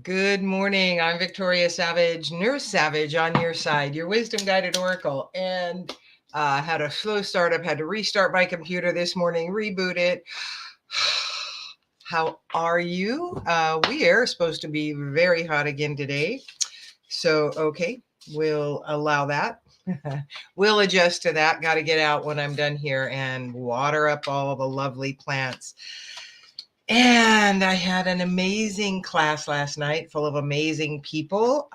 Good morning. I'm Victoria Savage, Nurse Savage on your side, your wisdom guided oracle. And had a slow startup, had to restart my computer this morning, reboot it. How are you? We are supposed to be very hot again today. So, okay, we'll allow that. We'll adjust to that. Got to get out when I'm done here and water up all the lovely plants. And I had an amazing class last night full of amazing people.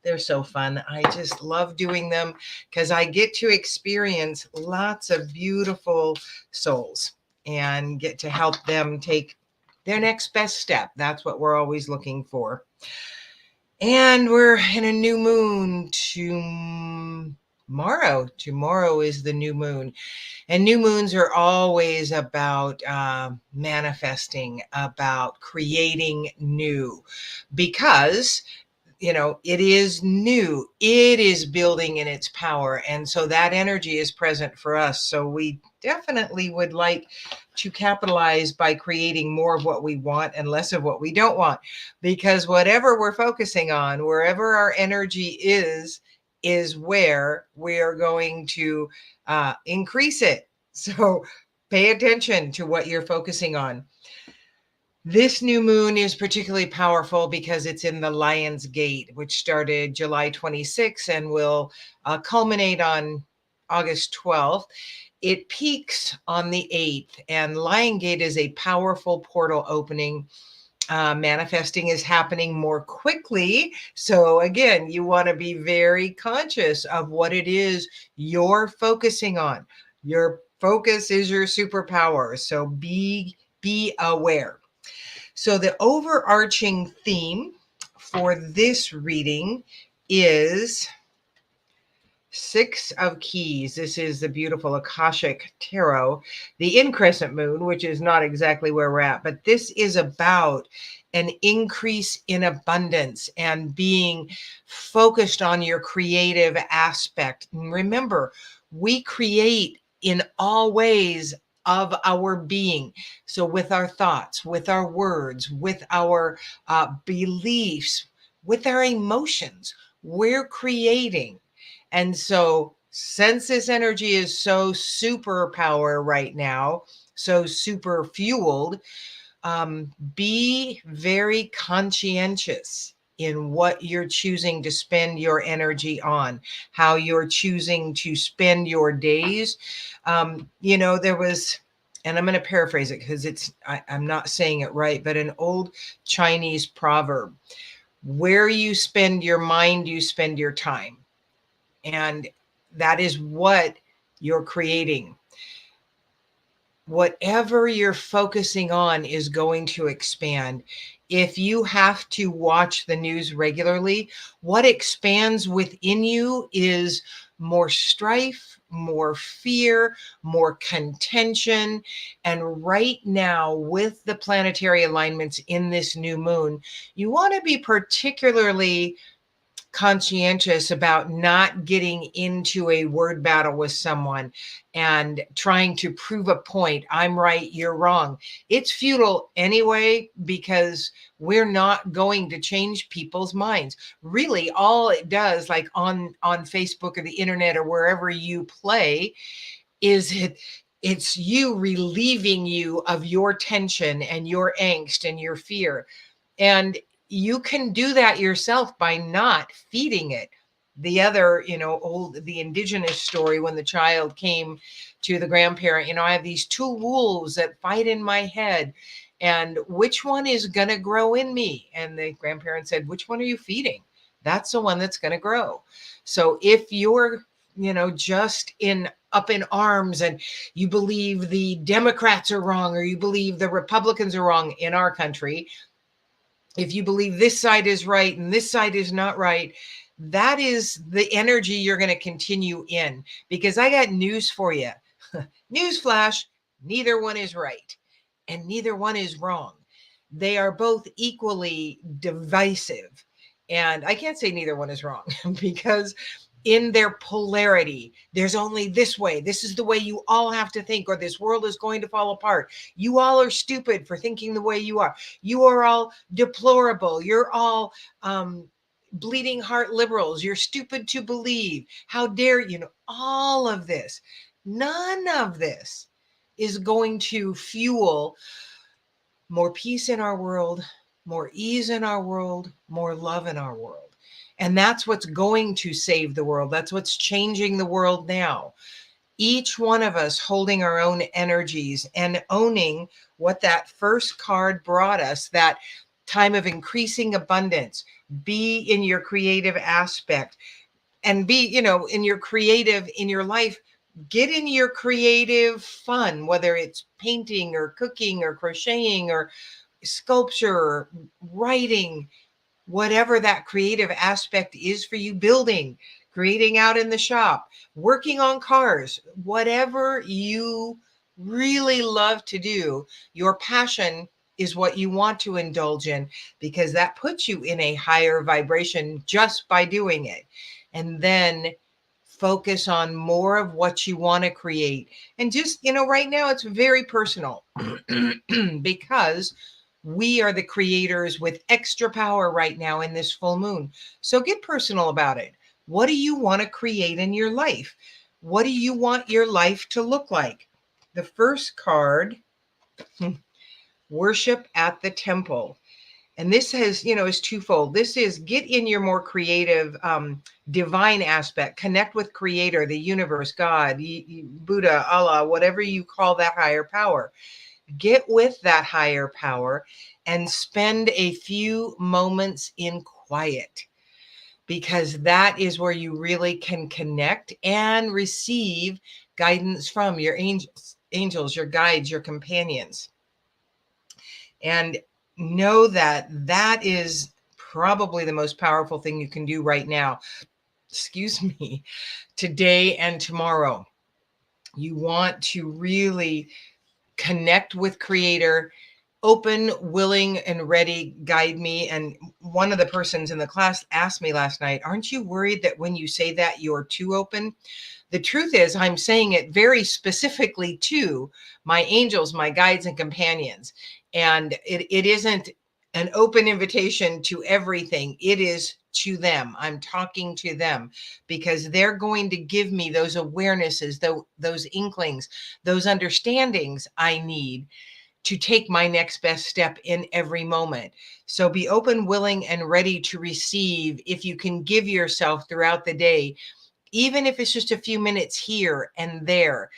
They're so fun. I just love doing them because I get to experience lots of beautiful souls and get to help them take their next best step. That's what we're always looking for. And we're in a new moon tomorrow. Tomorrow is the new moon. And new moons are always about manifesting, about creating new, because it is new, it is building in its power, and so that energy is present for us. So we definitely would like to capitalize by creating more of what we want and less of what we don't want, because whatever we're focusing on, wherever our energy is where we are going to increase it. So pay attention to what you're focusing on. This new moon is particularly powerful because it's in the Lion's Gate, which started July 26th and will culminate on August 12th. It peaks on the 8th, and Lion Gate is a powerful portal opening. Manifesting is happening more quickly. So, again, you want to be very conscious of what it is you're focusing on. Your focus is your superpower. So, be aware. So, the overarching theme for this reading is Six of Keys. This is the beautiful Akashic Tarot, the increscent moon, which is not exactly where we're at, but this is about an increase in abundance and being focused on your creative aspect. And remember, we create in all ways of our being. So, with our thoughts, with our words, with our beliefs, with our emotions, we're creating. And so, since this energy is so superpower right now, so super fueled, be very conscientious in what you're choosing to spend your energy on, how you're choosing to spend your days. There was, and I'm going to paraphrase it because I'm not saying it right, but an old Chinese proverb: where you spend your mind, you spend your time. And that is what you're creating. Whatever you're focusing on is going to expand. If you have to watch the news regularly, what expands within you is more strife, more fear, more contention. And right now, with the planetary alignments in this new moon, you want to be particularly conscientious about not getting into a word battle with someone and trying to prove a point. I'm right, you're wrong. It's futile anyway, because we're not going to change people's minds. Really, all it does, like on Facebook or the internet or wherever you play, is it's you relieving you of your tension and your angst and your fear. And you can do that yourself by not feeding it. The other, the indigenous story, when the child came to the grandparent, I have these two wolves that fight in my head, and which one is going to grow in me? And the grandparent said, which one are you feeding? That's the one that's going to grow. So if you're, just up in arms and you believe the Democrats are wrong, or you believe the Republicans are wrong in our country, if you believe this side is right and this side is not right, that is the energy you're going to continue in. Because I got news for you. News flash, neither one is right and neither one is wrong. They are both equally divisive. And I can't say neither one is wrong because in their polarity. There's only this way. This is the way you all have to think, or this world is going to fall apart. You all are stupid for thinking the way you are. You are all deplorable. You're all bleeding heart liberals. You're stupid to believe. How dare you know all of this? None of this is going to fuel more peace in our world, more ease in our world, more love in our world. And that's what's going to save the world. That's what's changing the world now. Each one of us holding our own energies and owning what that first card brought us, that time of increasing abundance. Be in your creative aspect and be, in your creative, in your life. Get in your creative fun, whether it's painting or cooking or crocheting or sculpture or writing, whatever that creative aspect is for you, building, creating out in the shop, working on cars, whatever you really love to do, your passion is what you want to indulge in, because that puts you in a higher vibration just by doing it. And then focus on more of what you want to create. And just, right now it's very personal because we are the creators with extra power right now in this full moon. So get personal about it. What do you want to create in your life? What do you want your life to look like? The first card, worship at the temple. And this has, is twofold. This is get in your more creative, divine aspect, connect with creator, the universe, God, Buddha, Allah, whatever you call that higher power. Get with that higher power and spend a few moments in quiet, because that is where you really can connect and receive guidance from your angels, your guides, your companions. And know that that is probably the most powerful thing you can do right now. Excuse me, today and tomorrow. You want to really connect with creator, open, willing, and ready, guide me. And one of the persons in the class asked me last night, aren't you worried that when you say that you're too open? The truth is, I'm saying it very specifically to my angels, my guides, and companions. And it isn't an open invitation to everything. It is to them. I'm talking to them because they're going to give me those awarenesses, those inklings, those understandings I need to take my next best step in every moment. So be open, willing, and ready to receive. If you can give yourself throughout the day, even if it's just a few minutes here and there.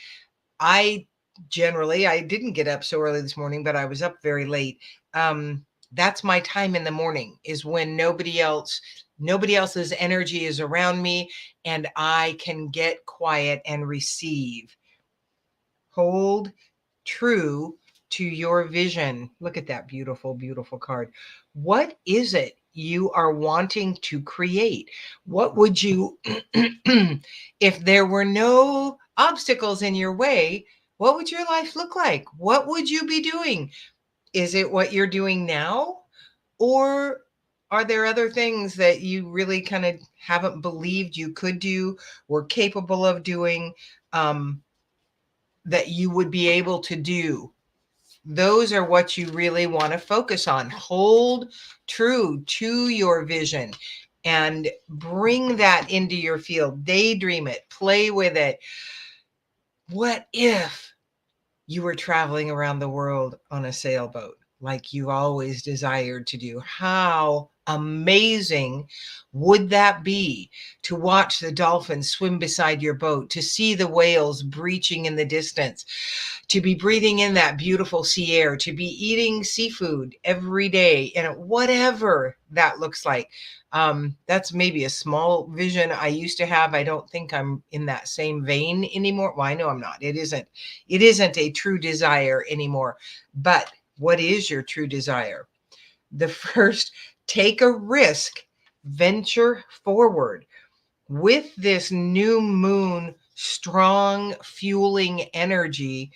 I didn't get up so early this morning, but I was up very late. That's my time in the morning, is when nobody else's energy is around me, and I can get quiet and receive. Hold true to your vision. Look at that beautiful, beautiful card. What is it you are wanting to create? What would you, if there were no obstacles in your way, what would your life look like? What would you be doing? Is it what you're doing now? Or are there other things that you really kind of haven't believed you could do, were capable of doing, that you would be able to do? Those are what you really want to focus on. Hold true to your vision and bring that into your field. Daydream it, play with it. What if you were traveling around the world on a sailboat like you always desired to do? How amazing would that be to watch the dolphins swim beside your boat, to see the whales breaching in the distance, to be breathing in that beautiful sea air, to be eating seafood every day, and whatever that looks like. That's maybe a small vision I used to have. I don't think I'm in that same vein anymore. Well, I know I'm not. It isn't a true desire anymore. But what is your true desire? The first, take a risk, venture forward. With this new moon, strong fueling energy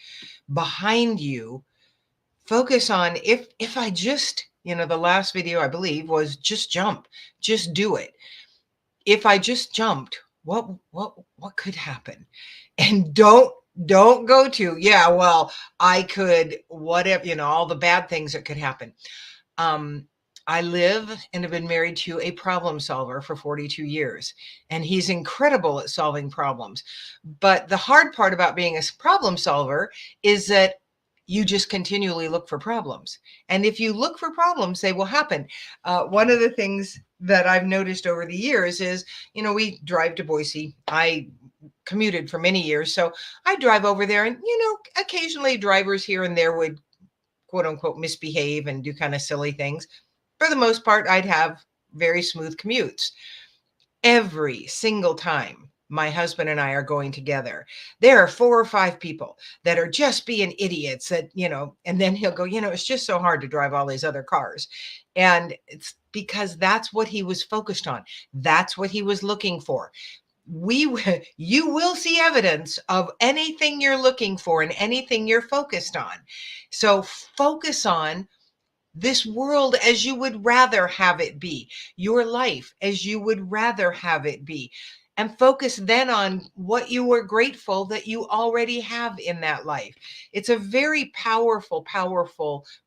behind you, focus on, if I just, the last video I believe was just jump, just do it. If I just jumped, what could happen? And don't go to, yeah, well, I could, whatever, all the bad things that could happen. Um, I live and have been married to a problem solver for 42 years, and he's incredible at solving problems. But the hard part about being a problem solver is that you just continually look for problems. And if you look for problems, they will happen. One of the things that I've noticed over the years is, we drive to Boise. I commuted for many years. So I drive over there, and, occasionally drivers here and there would quote unquote misbehave and do kind of silly things. For the most part, I'd have very smooth commutes. Every single time my husband and I are going together, there are 4 or 5 people that are just being idiots that, and then he'll go, it's just so hard to drive all these other cars. And it's because that's what he was focused on. That's what he was looking for. You will see evidence of anything you're looking for and anything you're focused on. So focus on this world as you would rather have it be, your life as you would rather have it be, and focus then on what you are grateful that you already have in that life. It's a very powerful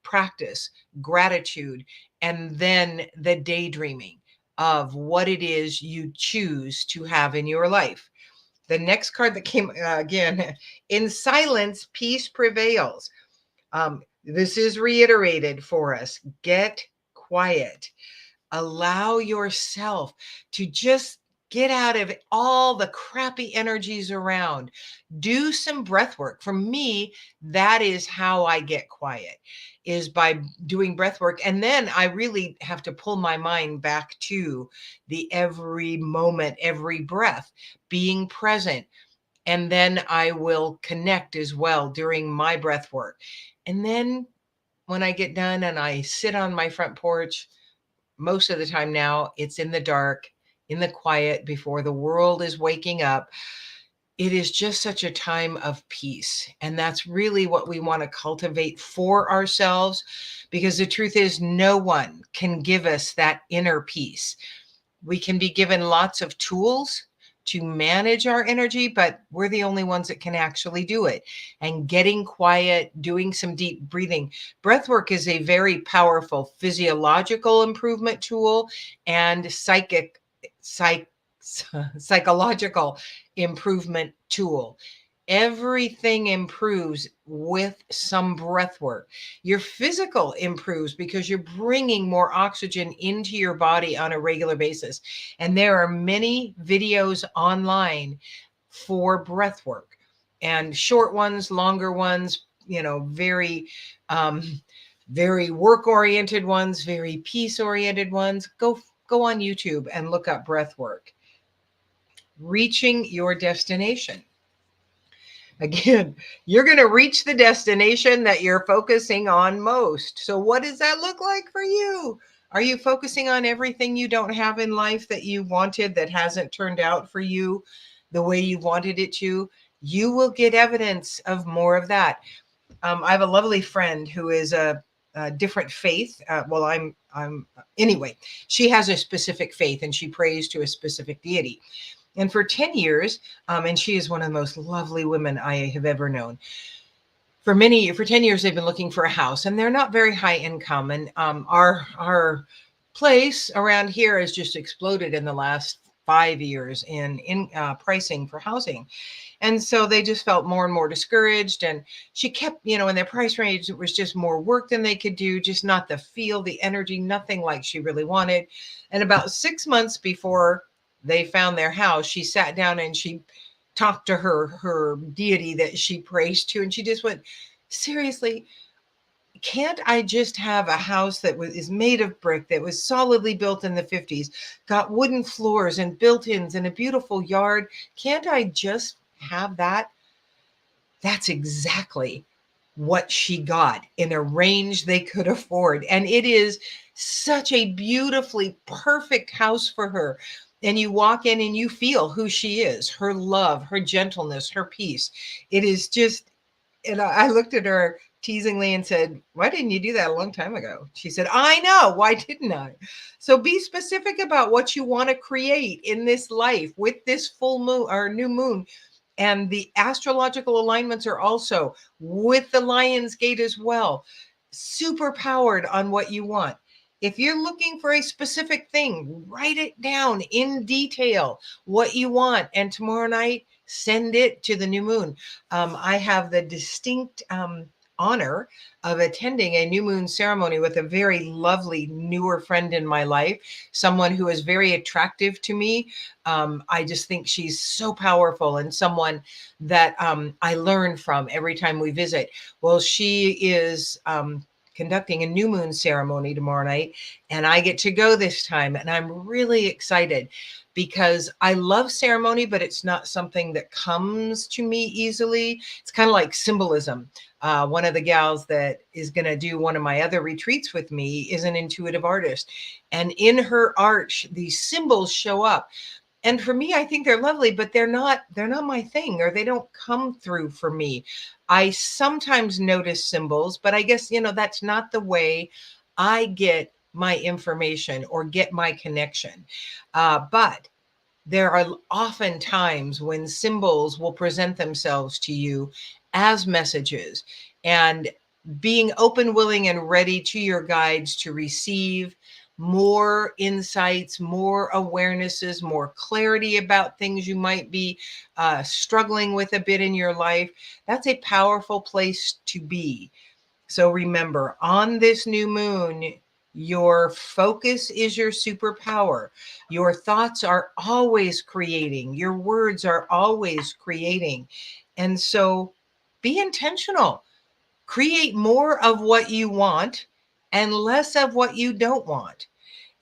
practice, gratitude, and then the daydreaming of what it is you choose to have in your life. The next card that came again, in silence, peace prevails. This is reiterated for us. Get quiet. Allow yourself to just get out of all the crappy energies around. Do some breath work. For me, that is how I get quiet, is by doing breath work. And then I really have to pull my mind back to the every moment, every breath, being present. And then I will connect as well during my breath work. And then when I get done and I sit on my front porch, most of the time now it's in the dark, in the quiet before the world is waking up. It is just such a time of peace. And that's really what we want to cultivate for ourselves, because the truth is, no one can give us that inner peace. We can be given lots of tools to manage our energy, but we're the only ones that can actually do it. And getting quiet, doing some deep breathing. Breath work is a very powerful physiological improvement tool and psychological improvement tool. Everything improves with some breath work. Your physical improves because you're bringing more oxygen into your body on a regular basis. And there are many videos online for breath work, and short ones, longer ones, very, very work oriented ones, very peace oriented ones. Go on YouTube and look up breath work. Reaching your destination. Again, you're going to reach the destination that you're focusing on most. So what does that look like for you? Are you focusing on everything you don't have in life that you wanted that hasn't turned out for you the way you wanted it to? You will get evidence of more of that. I have a lovely friend who is a different faith. Anyway, she has a specific faith and she prays to a specific deity. And for 10 years, and she is one of the most lovely women I have ever known. For 10 years, they've been looking for a house, and they're not very high income. And our place around here has just exploded in the last 5 years in pricing for housing. And so they just felt more and more discouraged. And she kept, in their price range, it was just more work than they could do, just not the feel, the energy, nothing like she really wanted. And about 6 months before they found their house, she sat down and she talked to her deity that she prays to. And she just went, seriously, can't I just have a house that is made of brick, that was solidly built in the 50s, got wooden floors and built-ins and a beautiful yard? Can't I just have that? That's exactly what she got in a range they could afford. And it is such a beautifully perfect house for her. And you walk in and you feel who she is, her love, her gentleness, her peace. It is just, and I looked at her teasingly and said, "Why didn't you do that a long time ago?" She said, "I know. Why didn't I?" So be specific about what you want to create in this life with this full moon or new moon. And the astrological alignments are also with the Lion's Gate as well, super powered on what you want. If you're looking for a specific thing, write it down in detail what you want. And tomorrow night, send it to the new moon. I have the distinct honor of attending a new moon ceremony with a very lovely newer friend in my life, someone who is very attractive to me. I just think she's so powerful and someone that I learn from every time we visit. Well, she is conducting a new moon ceremony tomorrow night, and I get to go this time, and I'm really excited because I love ceremony, but it's not something that comes to me easily. It's kind of like symbolism. One of the gals that is going to do one of my other retreats with me is an intuitive artist. And in her art, these symbols show up. And for me, I think they're lovely, but they're not my thing, or they don't come through for me. I sometimes notice symbols, but I guess, that's not the way I get my information or get my connection. But there are often times when symbols will present themselves to you as messages, and being open, willing, and ready to your guides to receive more insights, more awarenesses, more clarity about things you might be struggling with a bit in your life. That's a powerful place to be. So remember, on this new moon, your focus is your superpower. Your thoughts are always creating, your words are always creating. And so be intentional. Create more of what you want and less of what you don't want.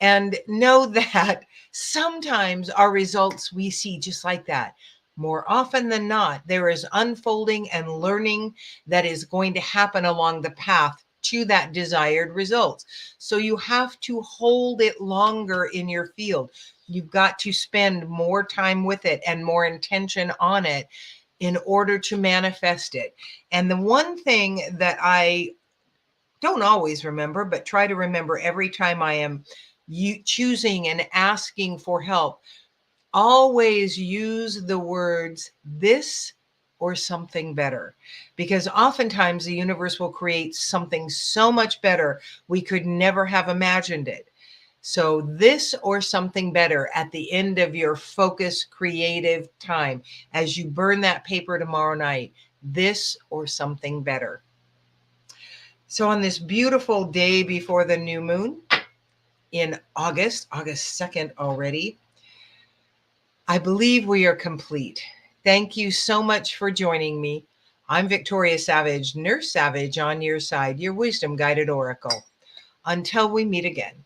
And know that sometimes our results we see just like that. More often than not, there is unfolding and learning that is going to happen along the path to that desired result. So you have to hold it longer in your field. You've got to spend more time with it and more intention on it in order to manifest it. And the one thing that I don't always remember, but try to remember every time I am choosing and asking for help, always use the words this or something better, because oftentimes the universe will create something so much better we could never have imagined it. So this or something better at the end of your focus creative time, as you burn that paper tomorrow night, this or something better. So on this beautiful day before the new moon in August 2nd already, I believe we are complete. Thank you so much for joining me. I'm Victoria Savage, Nurse Savage on your side, your wisdom guided oracle. Until we meet again.